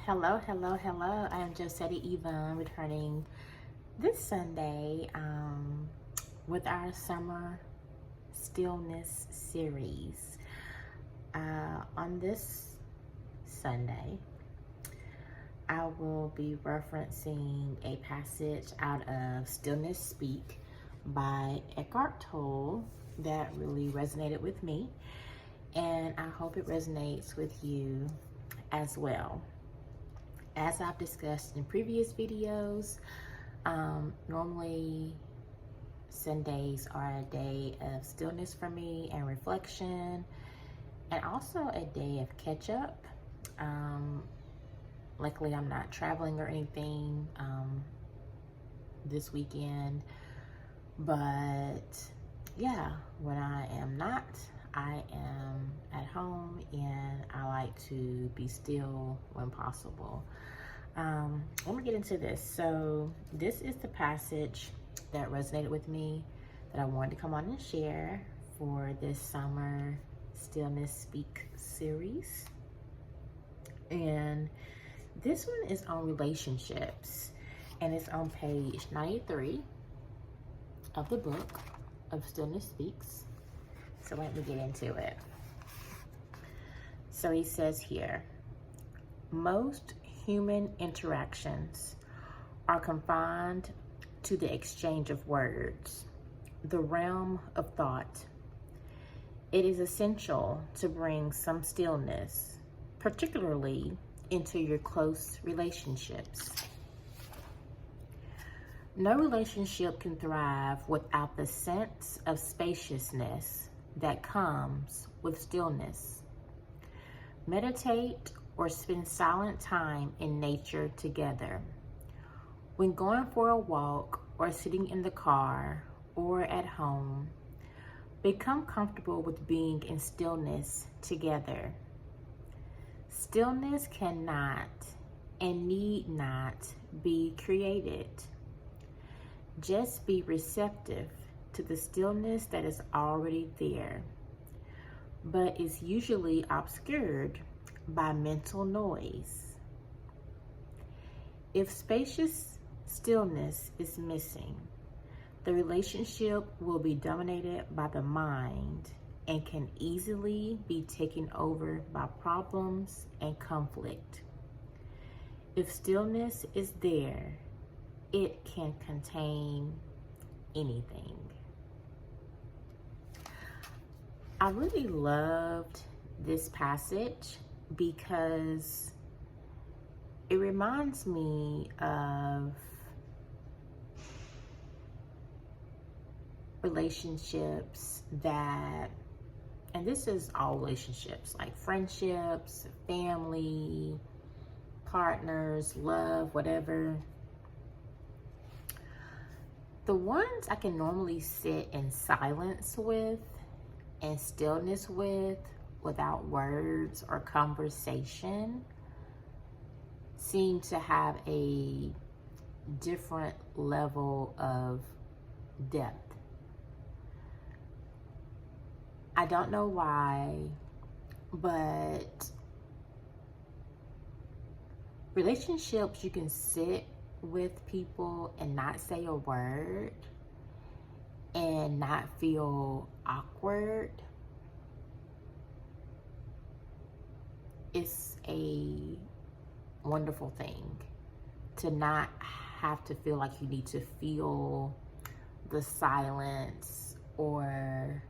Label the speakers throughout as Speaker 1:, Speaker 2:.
Speaker 1: Hello, hello, hello. I am Josette Yvonne returning this Sunday with our summer stillness series. On this Sunday, I will be referencing a passage out of Stillness Speaks by Eckhart Tolle that really resonated with me, and I hope it resonates with you as well. As I've discussed in previous videos, normally Sundays are a day of stillness for me and reflection, and also a day of catch up. Luckily, I'm not traveling or anything this weekend, but yeah, when I am not, I am at home and I like to be still when possible. Let me get into this. So this is the passage that resonated with me that I wanted to come on and share for this summer Stillness Speaks series. And this one is on relationships, and it's on page 93 of the book of Stillness Speaks. So let me get into it. So he says here, most human interactions are confined to the exchange of words, the realm of thought. It is essential to bring some stillness, particularly into your close relationships. No relationship can thrive without the sense of spaciousness that comes with stillness. Meditate or spend silent time in nature together. When going for a walk or sitting in the car or at home, become comfortable with being in stillness together. Stillness cannot and need not be created. Just be receptive to the stillness that is already there, but is usually obscured by mental noise. If spacious stillness is missing, the relationship will be dominated by the mind and can easily be taken over by problems and conflict. If stillness is there, it can contain anything. I really loved this passage because it reminds me of relationships that, and this is all relationships, like friendships, family, partners, love, whatever. The ones I can normally sit in silence with and stillness with without words or conversation seem to have a different level of depth. I don't know why, but relationships, you can sit with people and not say a word and not feel awkward. It's a wonderful thing to not have to feel like you need to feel the silence or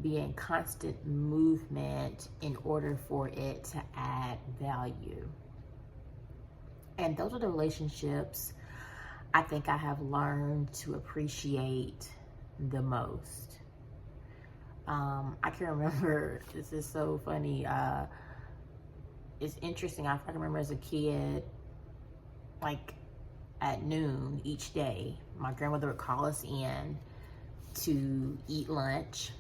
Speaker 1: be in constant movement in order for it to add value. And those are the relationships I think I have learned to appreciate the most. I can remember, this is so funny, it's interesting, I can remember as a kid, like at noon each day, my grandmother would call us in to eat lunch,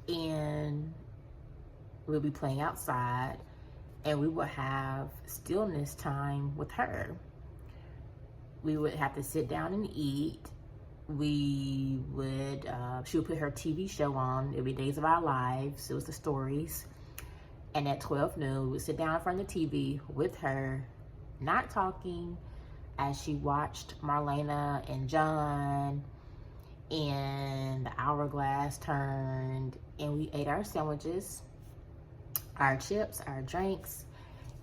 Speaker 1: and we'll be playing outside, and we would have stillness time with her. We would have to sit down and eat. She would put her TV show on every Days of Our Lives. It was the stories. And at 12 noon, we would sit down in front of the TV with her not talking, as she watched Marlena and John, and the hourglass turned, and we ate our sandwiches, our chips, our drinks,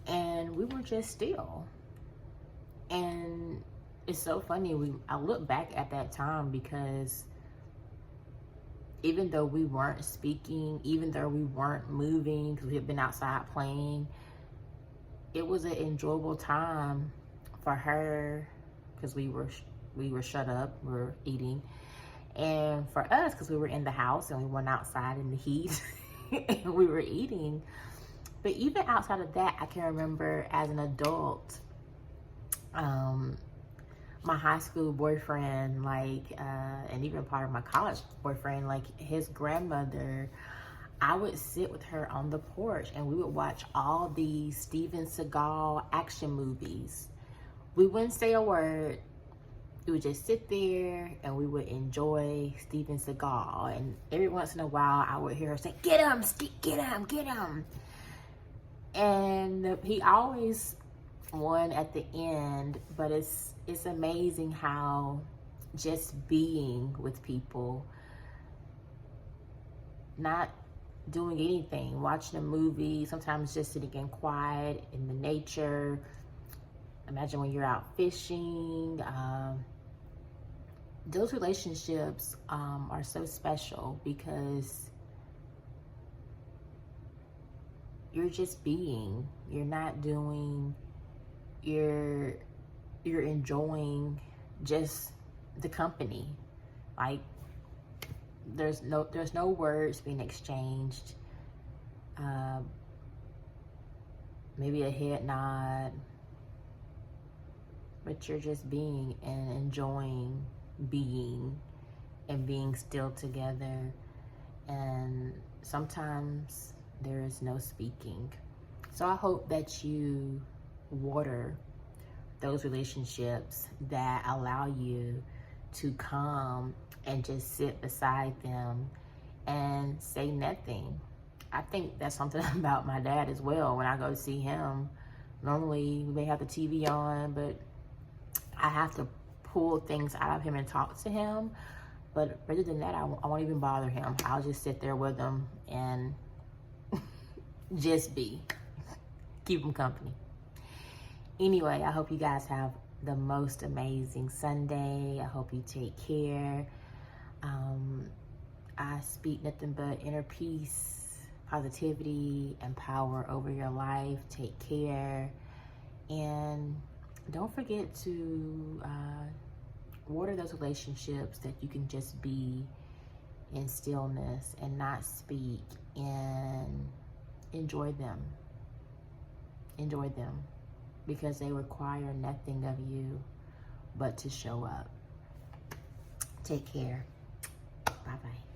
Speaker 1: and we were just still. And it's so funny, I look back at that time, because even though we weren't speaking, even though we weren't moving, because we had been outside playing, it was an enjoyable time for her, because we were shut up, we were eating, and for us, because we were in the house and we weren't outside in the heat and we were eating. But even outside of that, I can remember as an adult, my high school boyfriend, like, and even part of my college boyfriend, like his grandmother, I would sit with her on the porch and we would watch all these Steven Seagal action movies. We wouldn't say a word. We would just sit there and we would enjoy Steven Seagal. And every once in a while, I would hear her say, "Get him, get him, get him." And he always won at the end. But it's amazing how just being with people, not doing anything, watching a movie, sometimes just sitting in quiet in the nature. Imagine when you're out fishing. Those relationships are so special, because you're just being. You're not doing. You're enjoying just the company. Like, there's no words being exchanged. Maybe a head nod, but you're just being and enjoying being and being still together. And sometimes there is no speaking. So I hope that you water those relationships that allow you to come and just sit beside them and say nothing. I think that's something about my dad as well. When I go to see him, normally we may have the TV on, but I have to pull things out of him and talk to him. But rather than that, I won't even bother him. I'll just sit there with him and just keep him company. Anyway, I hope you guys have the most amazing Sunday. I hope you take care. I speak nothing but inner peace, positivity, and power over your life. Take care. And don't forget to water those relationships that you can just be in stillness and not speak, and enjoy them. Enjoy them, because they require nothing of you but to show up. Take care. Bye-bye.